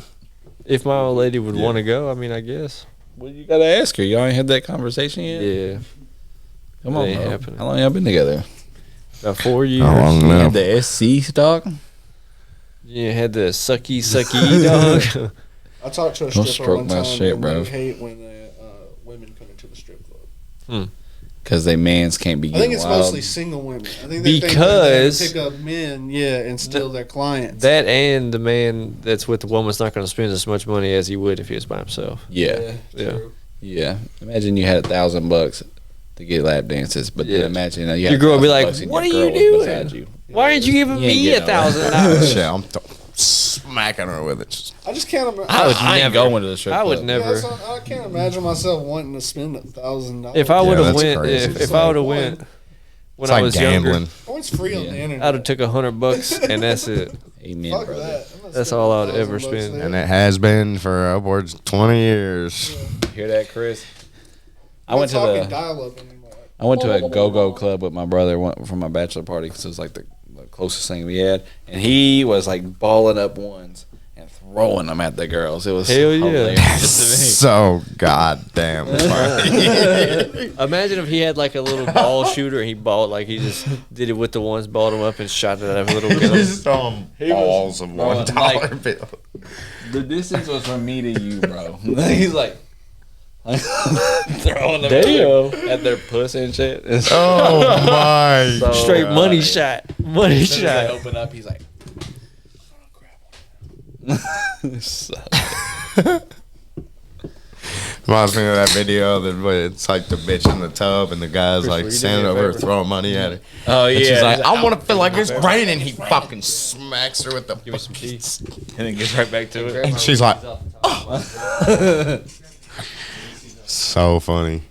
If my old lady would want to go, I mean, I guess. Well, you gotta ask her. Y'all ain't had that conversation yet. Yeah. Come on, It ain't bro. happening. How long y'all been together? About 4 years. How long You now? had the SC dog. You had the sucky dog. I talked to a Don't stripper stroke one my time. shit, and bro. They hate when women come into the strip club. Because they mans can't be I getting think it's wild. mostly single women. I think they Because- think they pick up men, and steal their clients. That and the man that's with the woman's not going to spend as much money as he would if he was by himself. Yeah. true. Yeah. Imagine you had $1,000 to get lap dances, but then Yeah. imagine you Your had girl would be like, $1,000 and "What your are you girl was doing? beside you." Why aren't you giving You ain't me getting $1,000? Shit, I'm smacking her with it. I just can't imagine. I would I ain't never. going to the strip I would club. never. I can't imagine myself wanting to spend $1,000. If I would have that's went, crazy. if I would have went when It's I like was gambling. younger, oh, it's free on the internet. I'd have took $100 and that's it. Amen, Fuck brother. that. I'm not That's spending all I'd $1,000 ever spend. there. And it has been for upwards of 20 years. Hear that, Chris? I I'm went to not talking the dial-up anymore. I went to a go-go club with my brother for my bachelor party because it was like the closest thing we had, and he was like balling up ones and throwing them at the girls. It was Hell yeah. hilarious So goddamn funny. Imagine if he had like a little ball shooter and he balled like he just did it with the ones, balled them up and shot it at a little gun. Just throwing balls of bro, $1 like- bill. to me. The distance was from me to you, bro. He's like throwing them Damn. at their puss and shit. It's Oh my! so Straight money funny. shot. Money As soon as I shot. open up, he's like, So- Reminds me of that video that where it's like the bitch in the tub and the guy's like you do standing me a over her favor. throwing money at her. oh And yeah. she's like, He's I want to feel like it's raining. He fucking smacks her with the. Give me some tea. and then gets right back to it. And she's like, so funny.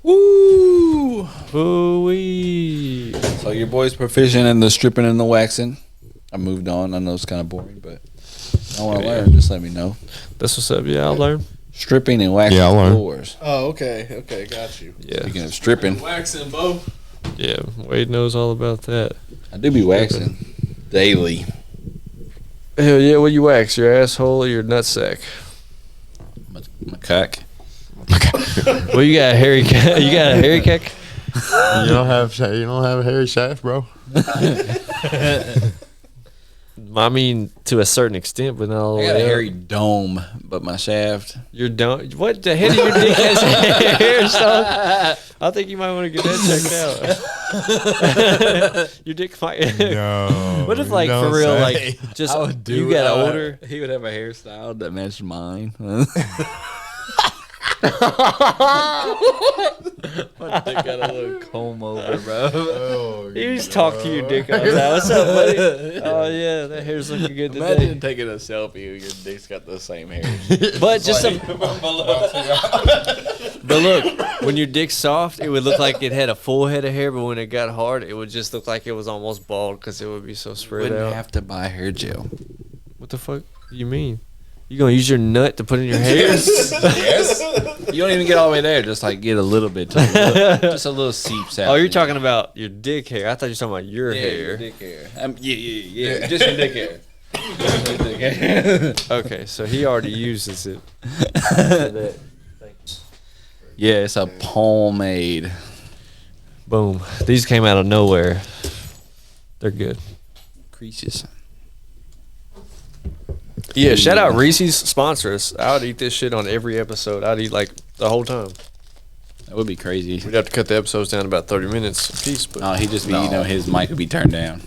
Woo! Ooh-wee. So your boy's proficient in the stripping and the waxing. I moved on. I know it's kind of boring, but I want to learn. Just let me know. That's what's up. Yeah, I'll learn. Stripping and waxing Yeah, I'll learn. floors. Oh, okay, got you. Yeah. Speaking of stripping, Waxing, Bo. Yeah. Wade knows all about that. I do be waxing daily. Hell yeah, what you wax? Your asshole or your nutsack? My cock. Well, you got a hairy you got a hairy cock? You don't have a hairy shaft, bro. I mean, to a certain extent, but not all the I got a way up. hairy dome, but my shaft. Your don't. What the head of your dick has hair stuff? I think you might want to get that checked out. Your dick might. No. What if, like, for real, like, just I would do you got it. older? He would have a hairstyle that matched mine. My dick got a little comb over, bro. Oh, You just talk to your dick all the time. What's up, buddy? Oh yeah, that hair's looking good today. Imagine taking a selfie and your dick's got the same hair. But just but look, when your dick's soft, it would look like it had a full head of hair, but when it got hard, it would just look like it was almost bald because it would be so spread Wouldn't out. have to buy hair gel. What the fuck do you mean? You gonna use your nut to put in your hair? Yes. You don't even get all the way there. Just like get a little bit. Just a little seeps out. Oh, you're talking about your dick hair. I thought you were talking about your hair. Your dick hair. Yeah. Just your dick hair. Just your dick hair. Okay, so he already uses it. Yeah, it's a pomade. Boom. These came out of nowhere. They're good. Creases. Yeah, shout out Reese's, sponsor us. I would eat this shit on every episode. I'd eat like the whole time. That would be crazy. We'd have to cut the episodes down to about 30 minutes a piece, but No, he just be, his mic would be turned down.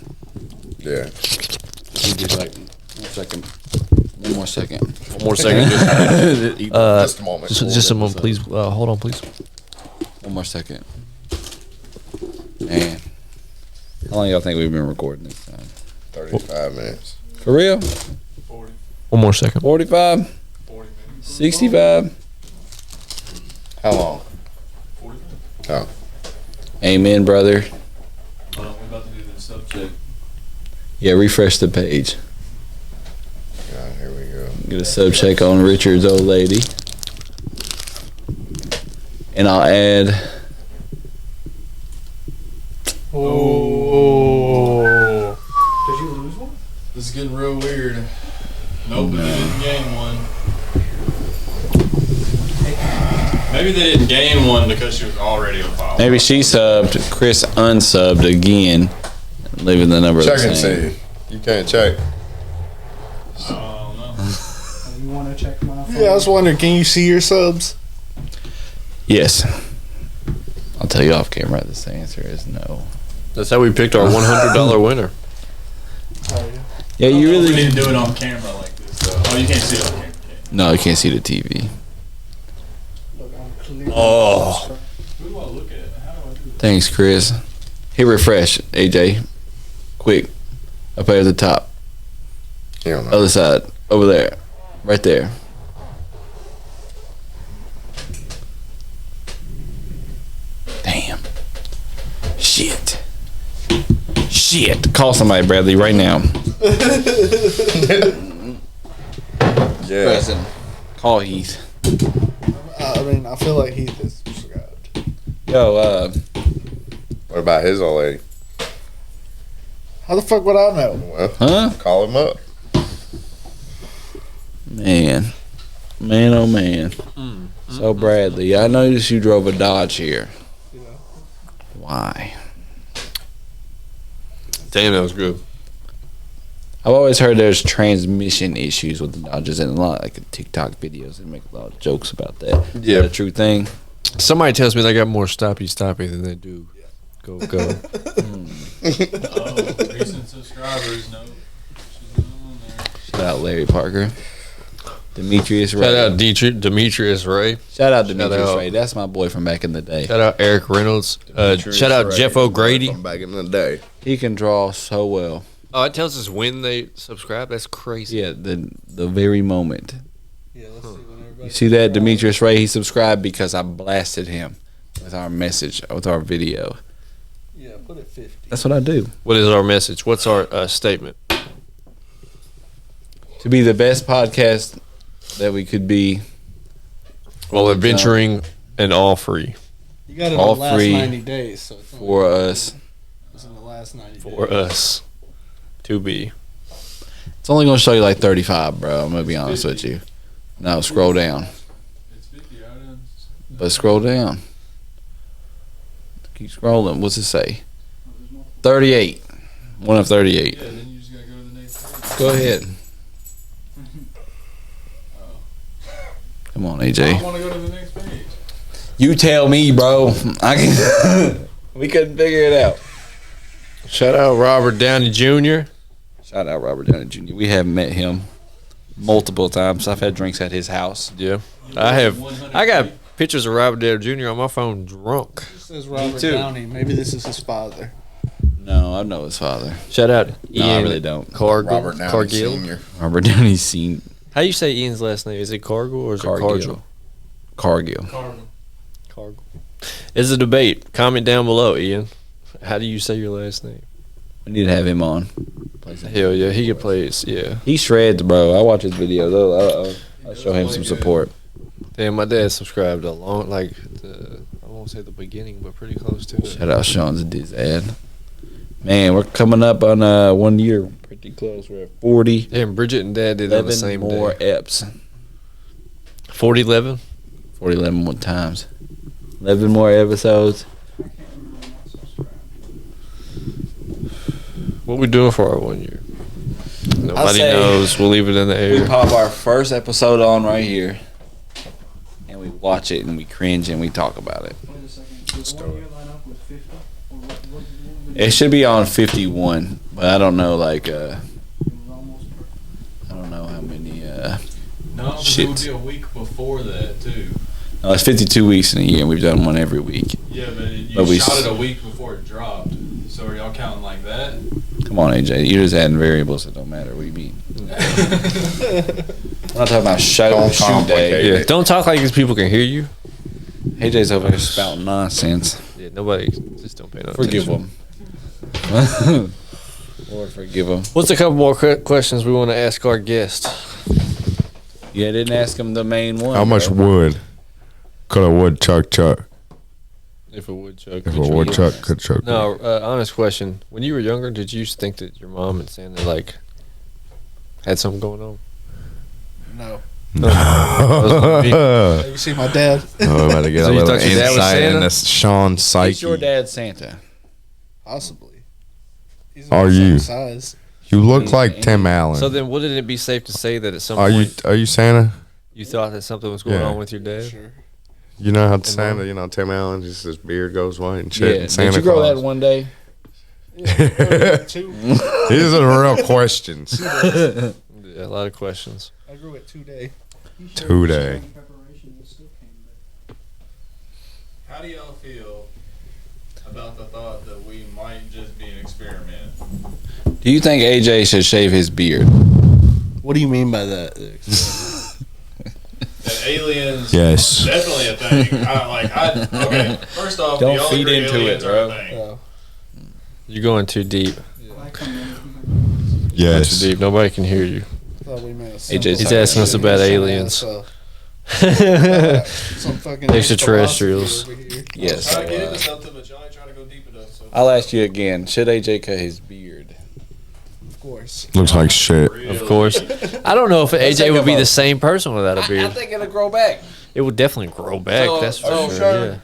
Yeah. He just like, 1 second. One more second. one more second. Just a moment. Just a moment, please. Hold on, please. One more second. Man. long y'all think we've been recording this time? 35 minutes. For real? 40, One more second. 45? 40 minutes. 65? How long? 40 minutes. Oh. Amen, brother. We're about to do the sub check. Yeah, refresh the page. God, here we go. Get a sub check on Richard's old lady. And I'll add. Oh. Did you lose one? This is getting real weird. Nope, but they didn't gain one. Maybe they didn't gain one because she was already a follower. Maybe she subbed, Chris unsubbed again, leaving the number Check the and same. see. You can't check. I don't know. You want to check my phone? Yeah, I was wondering, can you see your subs? Yes. I'll tell you off camera. This answer is no. That's how we picked our $100 winner. Oh, yeah. Yeah, you We really. need to do it on camera like this, though. Oh, you can't see it on camera. No, you can't see the TV. Look, I'm clear. Oh. Who do I look at? How do I do that? Thanks, Chris. Hit refresh, AJ. Quick. Up there at the top. You don't know. Other side. Over there. Right there. Damn. Shit. Shit. Call somebody, Bradley, right now. Yeah. Preston. Call Heath. I mean, I feel like Heath is subscribed. Yo, What about his old lady? How the fuck would I know? Well, huh? call him up. Man. Man, oh man. So, Bradley, I noticed you drove a Dodge here. Yeah. Why? Damn, that was good. I've always heard there's transmission issues with the Dodgers, and a lot like TikTok videos and make a lot of jokes about that. Is Yeah. that a true thing? Somebody tells me they got more stoppy than they do. Go. Oh, recent subscribers, no. She's not on there. Shout out Larry Parker. Demetrius Ray. Shout out Demetrius Ray. Shout out Demetrius out- Ray. That's my boy from back in the day. Shout out Eric Reynolds. Shout out Jeff O'Grady. From back in the day. He can draw so well. Oh, it tells us when they subscribe. That's crazy. Yeah, the very moment. Yeah, let's see when everybody. You see that, Demetrius Ray? He subscribed because I blasted him with our message, with our video. Yeah, put it 50. That's what I do. What is our message? What's our statement? To be the best podcast that we could be. Well, adventuring and all free You got it all in the last free 90 days, so it's for us. It's in the last 90 for days. us to be. It's only going to show you like 35, bro. I'm going to be honest with you. No, scroll down. It's 50 items. But scroll down. Keep scrolling. What's it say? 38. One of 38. Yeah, then you just gotta go to the next page. Go ahead. Come on, AJ. I want to go to the next page. You tell me, bro. I can. We couldn't figure it out. Shout out Robert Downey Jr. Shout out Robert Downey Jr. We have met him multiple times. I've had drinks at his house. Yeah, I got pictures of Robert Downey Jr. on my phone, drunk. It says Robert too. Downey. Maybe this is his father. No, I know his father. Shout out No, I Ian really don't. Cargill. Robert Downey Cargill. Sr. Robert Downey's seen How you say Ian's last name? Is it Cargill or is it Cargill. Cargill? Cargill. Cargill. It's a debate. Comment down below, Ian. How do you say your last name? We need to have him on. Hell yeah, he could play it. Yeah. He shreds, bro. I watch his videos. I'll show him some support. Damn, my dad subscribed a long, like, I won't say the beginning, but pretty close to it. Shout out Sean's Dizad. Man, we're coming up on 1 year. Pretty close. We're at 40. Damn, Bridget and Dad did it on the 11 same more day. eps. 40-11? 40, 11 more times. 11 more episodes. What we doing for our 1 year? Nobody say- knows. We'll leave it in the We air. pop our first episode on right here. And we watch it and we cringe and we talk about it. Wait a second. Did 1 year line up with 50? Or what It should be on 51, but I don't know, like, it was almost perfect. I don't know how many, No, but Shit. it would be a week before that too. no, it's 52 weeks in a year and we've done one every week. Yeah, but you But we shot s- it a week before it dropped. So are y'all counting like that? Come on, AJ. You're just adding variables that don't matter. We beat. I'm not talking about Don't shoot complicate day. it. Yeah, don't talk like these people can hear you. AJ's over here spouting nonsense. Yeah, nobody just don't pay no Forgive attention. him. Lord, forgive him. What's a couple more questions we want to ask our guest? Yeah, didn't ask him the main one. How much bro. wood could a woodchuck chuck? If a woodchuck. If a woodchuck could chuck. No, honest question. When you were younger, did you think that your mom and Santa like had something going on? No. Oh, You see my dad? I'm about to get So a you little thought your dad was insight Santa? into Sean's psyche. Is your dad Santa? Possibly. He's Are about the same you? size. You look like Tim Allen. So then, wouldn't it be safe to say that at some Are point you Santa? you thought that something was going Yeah. on with your dad? Sure. You know how Santa, you know Tim Allen, just his beard goes white and shit. Yeah. and Santa Did you grow Claus. that one day? Two. These are the real questions. Yeah, a lot of questions. I grew it 2 days. 2 day. How do y'all feel about the thought that we might just be an experiment? Do you think AJ should shave his beard? What do you mean by that? That aliens Yes. definitely a thing. Okay, first off, Don't do y'all feed agree into aliens it, are bro. a thing? Oh. You're going too deep. Yes. Too deep. Nobody can hear you. Thought we meant a AJ's simple asking us shit. about Some aliens. some fucking Extraterrestrials. philosophy over here. Yes. Try to get into something, but y'all ain't trying to go deep enough. So I'll ask you again. Should AJ cut his beard? Of course. Looks like shit. Of course. I don't know if AJ think would be about the it. same person without a I beard. think it'll grow back. It would definitely grow back. So- That's for so sure. sure. Yeah.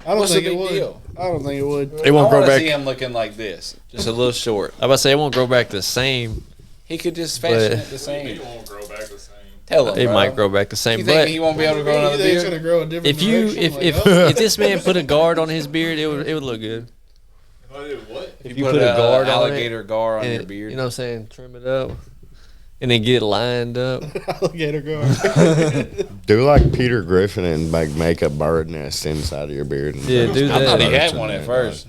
I don't What's think the it big would. deal? I don't think it would. It won't I grow wanna back. see him looking like this, just a little short. I'm about to say it won't grow back the same. He could just fashion But- it the same. it won't grow back the same. Tell him. It bro. might grow back the same. You But think he won't be able to grow another You think it's beard? gonna grow a different if you direction? if Like, oh. if this man put a guard on his beard, it would look good. If I did what? If you put a guard on it, alligator guard on and your it- beard. you know what I'm saying? Trim it up, and then get it lined up. alligator guard. Do like Peter Griffin and make a bird nest inside of your beard. And Yeah, do I thought he that. had one at first.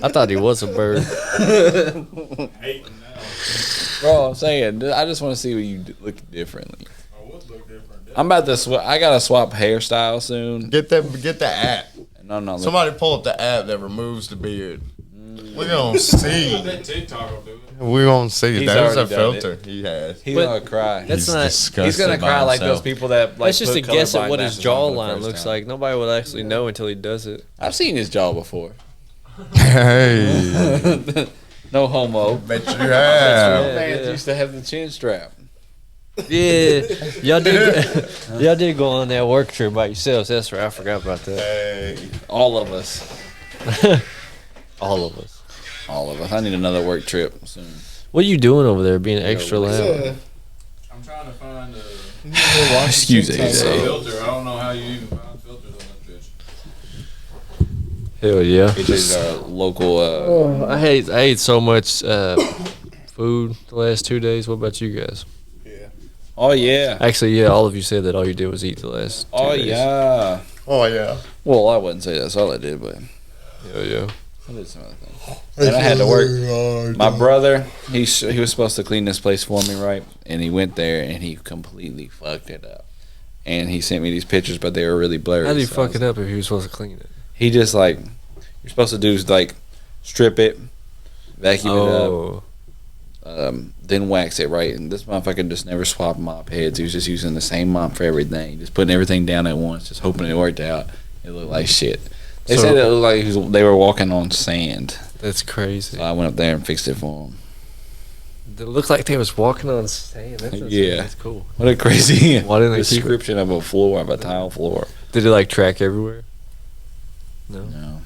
I thought he was a bird. Hating now. Bro, I'm saying, I just want to see what you look differently. I would look different. I'm about to I gotta swap hairstyle soon. Get the app. And I'm not looking. Somebody pull up the app that removes the beard. We're gonna see. That TikTok will do it. We're gonna see. He's There's a already done it. filter he has. He's But gonna cry. That's not. He's gonna cry like those people that like. That's just a put guess at colorblind what his glasses on for the jawline first looks time. like. Nobody would actually know until he does it. I've seen his jaw before. Hey, No homo. bet you have. Yeah, Man yeah. used to have the chin strap. Yeah, y'all did go on that work trip by yourselves. That's right. I forgot about that. Hey. All of us. All of us. All of us. I need another work trip soon. What are you doing over there, being extra loud? Yeah. I'm trying to find a Excuse TikTok. AJ. filter. I don't know how you even find filters on this bitch. Hell yeah. AJ's our local. Oh, I ate so much food the last 2 days. What about you guys? Oh yeah. Actually, yeah, all of you said that all you did was eat the last 2 Oh days. yeah. Oh yeah. Well, I wouldn't say that's all I did, but Hell yeah. I did some other things. And I had to work. My brother, he was supposed to clean this place for me, right? And he went there and he completely fucked it up. And he sent me these pictures, but they were really blurry. How did he so I fuck was- it up if he was supposed to clean it? He just like you're supposed to do is like strip it, vacuum Oh, it up, then wax it, right? And this motherfucker just never swapped mop heads. He was just using the same mop for everything, just putting everything down at once, just hoping it worked out. It looked like shit. They So- said it looked like they were walking on sand. that's crazy. So I went up there and fixed it for him. It looked like they was walking on sand. Yeah. That's cool. What a crazy Why didn't they keep it? description of a floor, of a tile floor. Did it like track everywhere? No. No.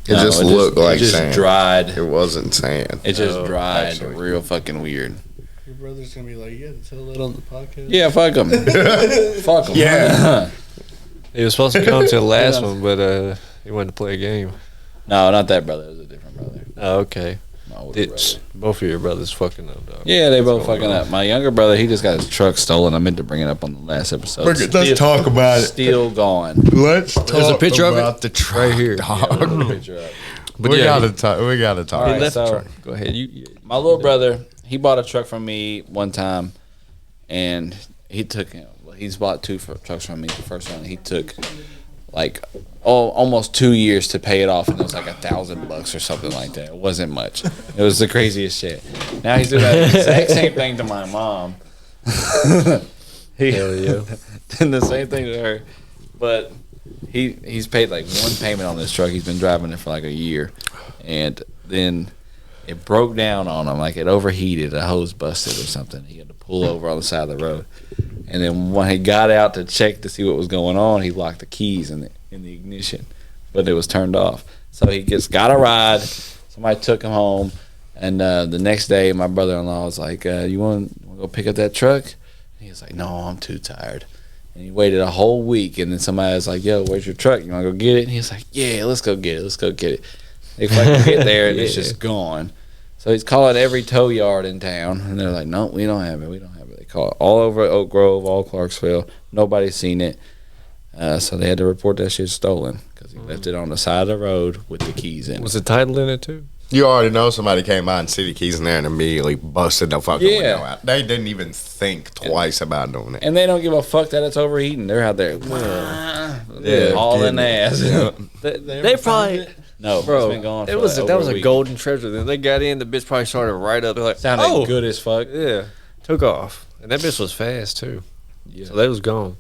It just looked like it just sand. dried. It wasn't sand. It just Oh, dried actually. real fucking weird. Your brother's gonna be like, you had to tell that on the podcast. Yeah, fuck him. Fuck him. Yeah. He was supposed to come to the last one, but he wanted to play a game. No, not that brother. It was a different brother. Oh, okay. My older brother. Both of your brothers fucking up, dog. Yeah, they both going fucking on? up. My younger brother, he just got his truck stolen. I meant to bring it up on the last episode. Let's talk about it. Still gone. Let's talk There's a picture of it about the truck, right here. dog. Picture up. But we yeah, gotta talk. We gotta talk. All right, left the so- truck. Go ahead. You My little brother, he bought a truck from me one time, and he's bought two trucks from me. The first one he took like almost 2 years to pay it off, and it was like $1,000 or something like that. It wasn't much. It was the craziest shit. Now he's doing that exact same thing to my mom. He Hell yeah. did the same thing to her, but he's paid like one payment on this truck. He's been driving it for like a year, and then it broke down on him, like it overheated, a hose busted or something. He had to pull over on the side of the road, and then when he got out to check to see what was going on, he locked the keys in the ignition, but it was turned off. So he got a ride. Somebody took him home, and the next day, my brother-in-law was like, "You want to go pick up that truck?" And he was like, "No, I'm too tired." And he waited a whole week, and then somebody was like, "Yo, where's your truck? You want to go get it?" And he was like, "Yeah, let's go get it. Let's go get it." They fucking get there, and it's just gone. So he's calling every tow yard in town, and they're like, "No, we don't have it. We don't have it." They call it all over Oak Grove, all Clarksville. Nobody's seen it. So they had to report that shit stolen because he left it on the side of the road with the keys in Was it. the title in it too? You already know somebody came by and see the keys in there and immediately busted the fucking Yeah. window out. They didn't even think twice about doing it. And they don't give a fuck that it's overheating. They're out there hauling getting ass. They probably, No, bro. it's been gone for That was over a week. golden treasure. Then they got in. The bitch probably started right up. They're like, Sounded oh, good as fuck. yeah, took off, and that bitch was fast too. Yeah. So they was gone.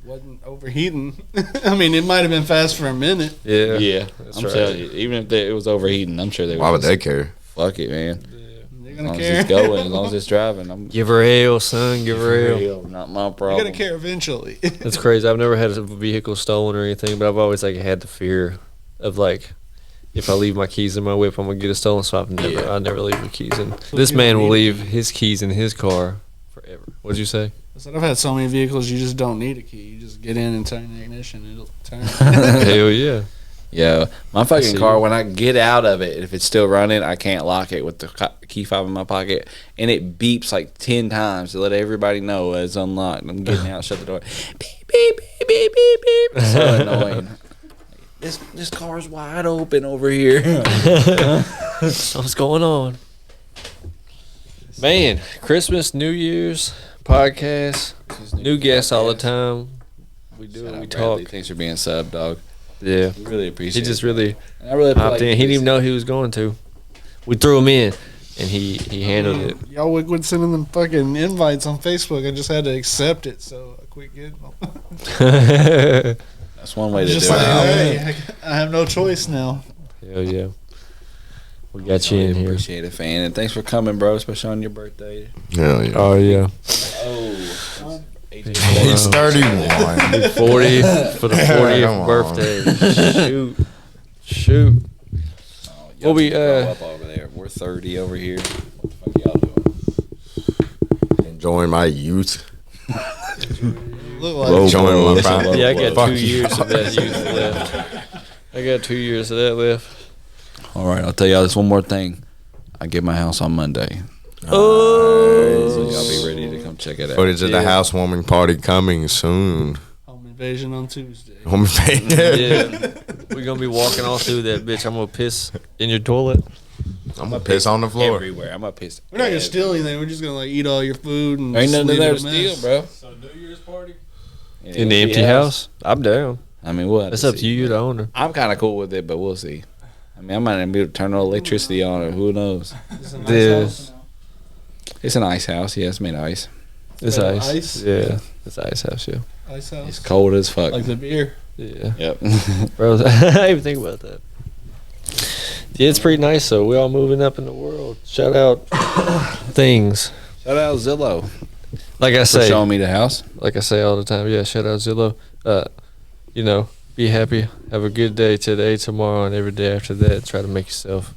Wasn't overheating. I mean, it might have been fast for a minute. Yeah, Yeah, That's I'm right. telling you, even if it was overheating, I'm sure they would. Why would just- they care? Fuck it, man. They're As gonna long as care. it's going, as long as it's driving, I'm Give her hell, son. Give her hell. not my You're problem. gonna care eventually. That's crazy. I've never had a vehicle stolen or anything, but I've always like had the fear of like, if I leave my keys in my whip, I'm gonna get it stolen. So I never leave the keys in. This man will leave his keys in his car forever. What'd you say? I said I've had so many vehicles you just don't need a key. You just get in and turn the ignition, it'll turn. Hell yeah. Yeah, my see fucking car. you. When I get out of it, if it's still running, I can't lock it with the key fob in my pocket, and it beeps like 10 times to let everybody know it's unlocked. I'm getting out, shut the door. Beep beep beep beep beep beep. It's so annoying. This car's wide open over here. What's going on? Man, Christmas, New Year's podcast, new guests all the time. We do Shout it. out We Bradley. talk. Thanks for being sub, dog. Yeah. We really He appreciate just it. really And I really feel hopped like in. He didn't even know he was going to. We threw him in, and he handled it. Y'all would quit sending them fucking invites on Facebook. I just had to accept it, so I quit getting them. That's one way to Just do like, it. hey, I have no choice now. Hell yeah. We got you in here. Appreciate it, fan, and thanks for coming, bro. Especially on your birthday. Hell yeah. Oh yeah. Oh, He's 31. 40 for the 40th Come on. birthday. Shoot. Well, we, up over there. We're 30 over here. What the fuck y'all doing? Enjoying my youth. Look like Whoa. Enjoying my Fuck prime. Yeah, I got Fuck 2 you. years of that youth left. I got 2 years of that left. All right, I'll tell y'all this one more thing. I get my house on Monday, Oh. so y'all be ready to come check it out. Footage of the housewarming party coming soon. home invasion on Tuesday. Home invasion. Yeah. We're going to be walking all through that bitch. I'm going to piss in your toilet. I'm gonna piss on the floor. Everywhere. I'm gonna piss. We're not gonna steal anything. We're just gonna like eat all your food and Ain't just nothing leave there it to a steal, mess. bro. So New Year's party? In the empty house? I'm down. I mean, what? That's up to you. You're the owner. I'm kind of cool with it, but we'll see. I mean, I might not be able to turn the electricity on, or who knows? Yeah. It's an ice house. Yeah, it's made of ice. It's Oh, ice. ice? Yeah. It's ice house, yeah. Ice It's house. cold as fuck. Like the beer. Yeah. Yep. Bro, I didn't even think about that. Yeah, it's pretty nice, though. We're all moving up in the world. Shout out things. Shout out Zillow Like I for say, showing me the house. like I say all the time, yeah, shout out Zillow. You know, be happy, have a good day today, tomorrow, and every day after that. Try to make yourself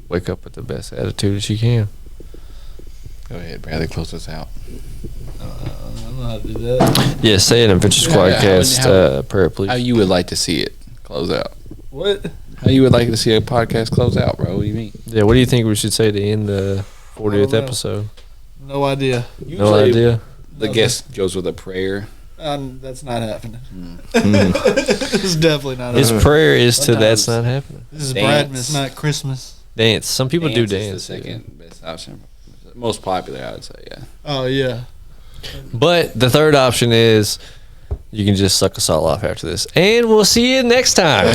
wake up with the best attitude that you can. Go ahead, Bradley. Close us out. I don't know how to do that. Yeah, say it, Adventure Squadcast, prayer, please. How you would like to see it close out? What? How you would like to see a podcast close out, bro? What do you mean? Yeah, what do you think we should say to end the 40th know. episode? No idea. No idea. The guest goes with a prayer. That's not happening. It's definitely not His happening. prayer is to Sometimes- that's not happening. This is Dance. Bradmas, not Christmas. Dance. Some people do Is the dance. yeah. second best option. Most popular, I would say. Yeah. Oh yeah. But the third option is you can just suck us all off after this. And we'll see you next time.